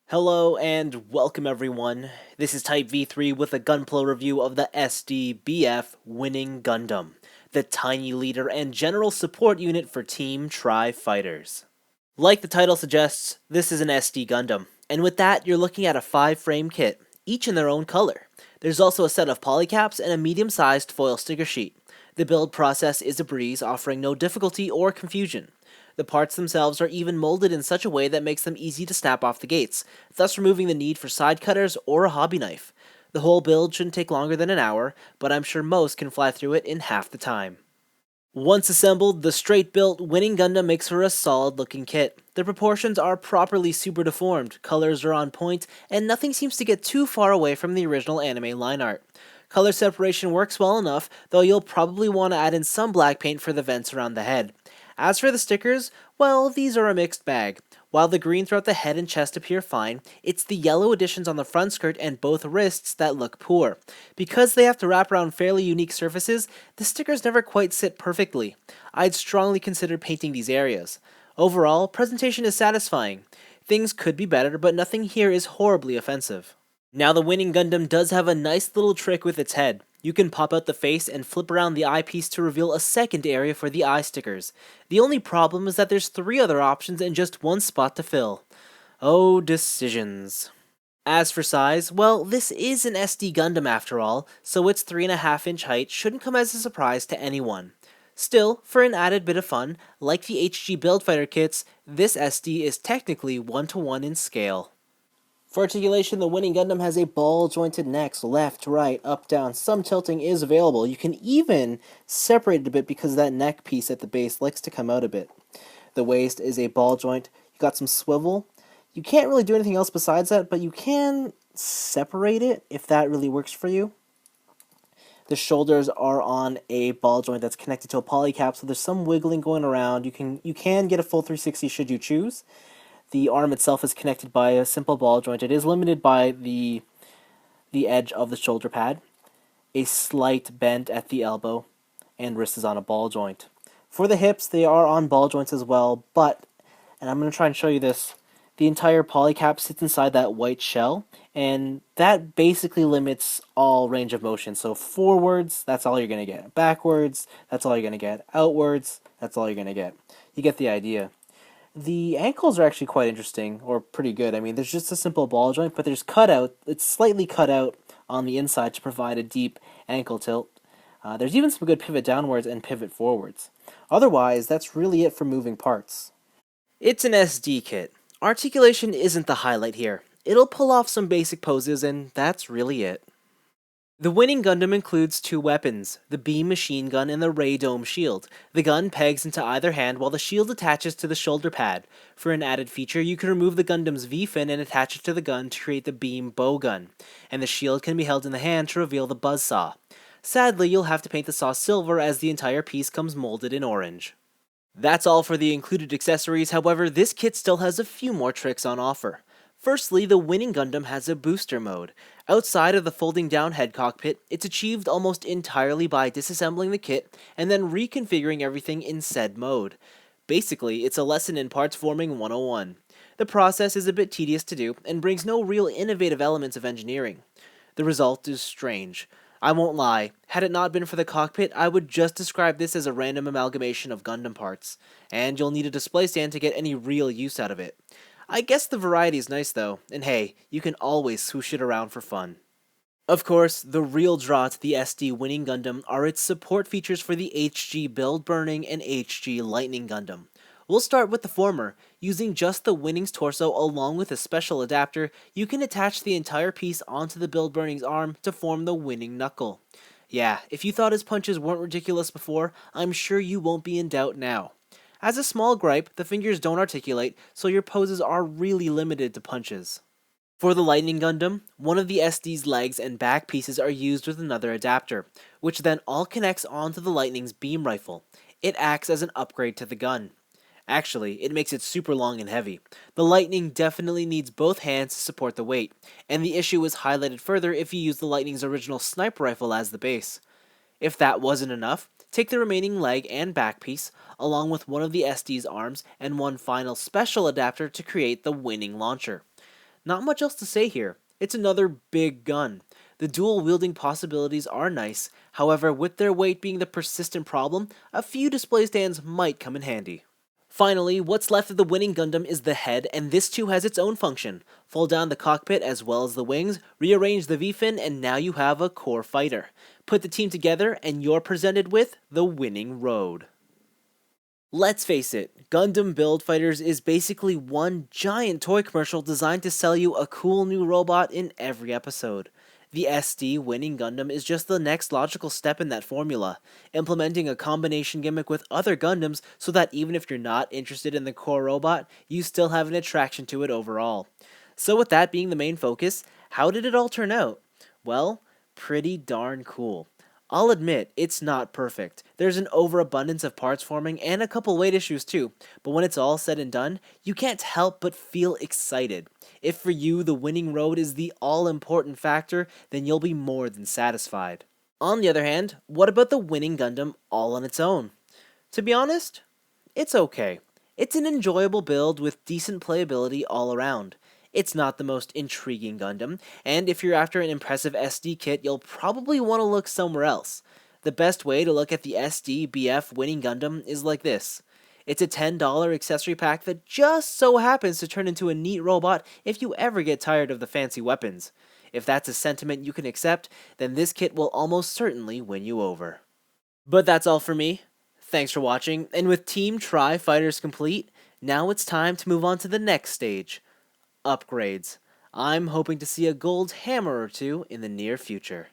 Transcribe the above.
Hello and welcome everyone. This is Type V3 with a gunpla review of the SDBF Winning Gundam, the tiny leader and general support unit for Team Tri-Fighters. Like the title suggests, this is an SD Gundam, and with that you're looking at a 5-frame kit, each in their own color. There's also a set of polycaps and a medium-sized foil sticker sheet. The build process is a breeze, offering no difficulty or confusion. The parts themselves are even molded in such a way that makes them easy to snap off the gates, thus removing the need for side cutters or a hobby knife. The whole build shouldn't take longer than an hour, but I'm sure most can fly through it in half the time. Once assembled, the straight-built Winning Gundam makes for a solid-looking kit. The proportions are properly super deformed, colors are on point, and nothing seems to get too far away from the original anime line art. Color separation works well enough, though you'll probably want to add in some black paint for the vents around the head. As for the stickers, well, these are a mixed bag. While the green throughout the head and chest appear fine, it's the yellow additions on the front skirt and both wrists that look poor. Because they have to wrap around fairly unique surfaces, the stickers never quite sit perfectly. I'd strongly consider painting these areas. Overall, presentation is satisfying. Things could be better, but nothing here is horribly offensive. Now the Winning Gundam does have a nice little trick with its head. You can pop out the face and flip around the eyepiece to reveal a second area for the eye stickers. The only problem is that there's 3 other options and just 1 spot to fill. Oh, decisions. As for size, well, this is an SD Gundam after all, so its 3.5-inch height shouldn't come as a surprise to anyone. Still, for an added bit of fun, like the HG Build Fighter kits, this SD is technically 1-to-1 in scale. For articulation, the Winning Gundam has a ball-jointed neck, so left, right, up, down. Some tilting is available. You can even separate it a bit because that neck piece at the base likes to come out a bit. The waist is a ball joint. You got some swivel. You can't really do anything else besides that, but you can separate it if that really works for you. The shoulders are on a ball joint that's connected to a polycap, so there's some wiggling going around. You can get a full 360 should you choose. The arm itself is connected by a simple ball joint. It is limited by the edge of the shoulder pad, a slight bend at the elbow, and wrist is on a ball joint. For the hips, they are on ball joints as well, but, and I'm going to try and show you this, the entire polycap sits inside that white shell, and that basically limits all range of motion. So forwards, that's all you're going to get. Backwards, that's all you're going to get. Outwards, that's all you're going to get. You get the idea. The ankles are actually quite interesting, or pretty good. I mean, there's just a simple ball joint, but there's cutout. It's slightly cut out on the inside to provide a deep ankle tilt. There's even some good pivot downwards and pivot forwards. Otherwise, that's really it for moving parts. It's an SD kit. Articulation isn't the highlight here. It'll pull off some basic poses, and that's really it. The Winning Gundam includes 2 weapons, the beam machine gun and the ray dome shield. The gun pegs into either hand while the shield attaches to the shoulder pad. For an added feature, you can remove the Gundam's V-fin and attach it to the gun to create the beam bow gun, and the shield can be held in the hand to reveal the buzzsaw. Sadly, you'll have to paint the saw silver as the entire piece comes molded in orange. That's all for the included accessories, however, this kit still has a few more tricks on offer. Firstly, the Winning Gundam has a booster mode. Outside of the folding down head cockpit, it's achieved almost entirely by disassembling the kit and then reconfiguring everything in said mode. Basically, it's a lesson in parts forming 101. The process is a bit tedious to do and brings no real innovative elements of engineering. The result is strange. I won't lie, had it not been for the cockpit, I would just describe this as a random amalgamation of Gundam parts, and you'll need a display stand to get any real use out of it. I guess the variety is nice though, and hey, you can always swoosh it around for fun. Of course, the real draw to the SD Winning Gundam are its support features for the HG Build Burning and HG Lightning Gundam. We'll start with the former. Using just the Winning's torso along with a special adapter, you can attach the entire piece onto the Build Burning's arm to form the Winning Knuckle. Yeah, if you thought his punches weren't ridiculous before, I'm sure you won't be in doubt now. As a small gripe, the fingers don't articulate, so your poses are really limited to punches. For the Lightning Gundam, one of the SD's legs and back pieces are used with another adapter, which then all connects onto the Lightning's beam rifle. It acts as an upgrade to the gun. Actually, it makes it super long and heavy. The Lightning definitely needs both hands to support the weight, and the issue is highlighted further if you use the Lightning's original sniper rifle as the base. If that wasn't enough, take the remaining leg and back piece, along with one of the SD's arms and one final special adapter to create the Winning launcher. Not much else to say here. It's another big gun. The dual wielding possibilities are nice, however, with their weight being the persistent problem, a few display stands might come in handy. Finally, what's left of the winning Gundam is the head, and this too has its own function. Fold down the cockpit as well as the wings, rearrange the V-fin, and now you have a core fighter. Put the team together, and you're presented with the winning road. Let's face it, Gundam Build Fighters is basically one giant toy commercial designed to sell you a cool new robot in every episode. The SD winning Gundam is just the next logical step in that formula, implementing a combination gimmick with other Gundams so that even if you're not interested in the core robot, you still have an attraction to it overall. So with that being the main focus, how did it all turn out? Well, pretty darn cool. I'll admit, it's not perfect. There's an overabundance of parts forming and a couple weight issues too, but when it's all said and done, you can't help but feel excited. If for you the winning road is the all-important factor, then you'll be more than satisfied. On the other hand, what about the winning Gundam all on its own? To be honest, it's okay. It's an enjoyable build with decent playability all around. It's not the most intriguing Gundam, and if you're after an impressive SD kit, you'll probably want to look somewhere else. The best way to look at the SDBF winning Gundam is like this. It's a $10 accessory pack that just so happens to turn into a neat robot if you ever get tired of the fancy weapons. If that's a sentiment you can accept, then this kit will almost certainly win you over. But that's all for me. Thanks for watching, and with Team Tri Fighters complete, now it's time to move on to the next stage. Upgrades. I'm hoping to see a gold hammer or two in the near future.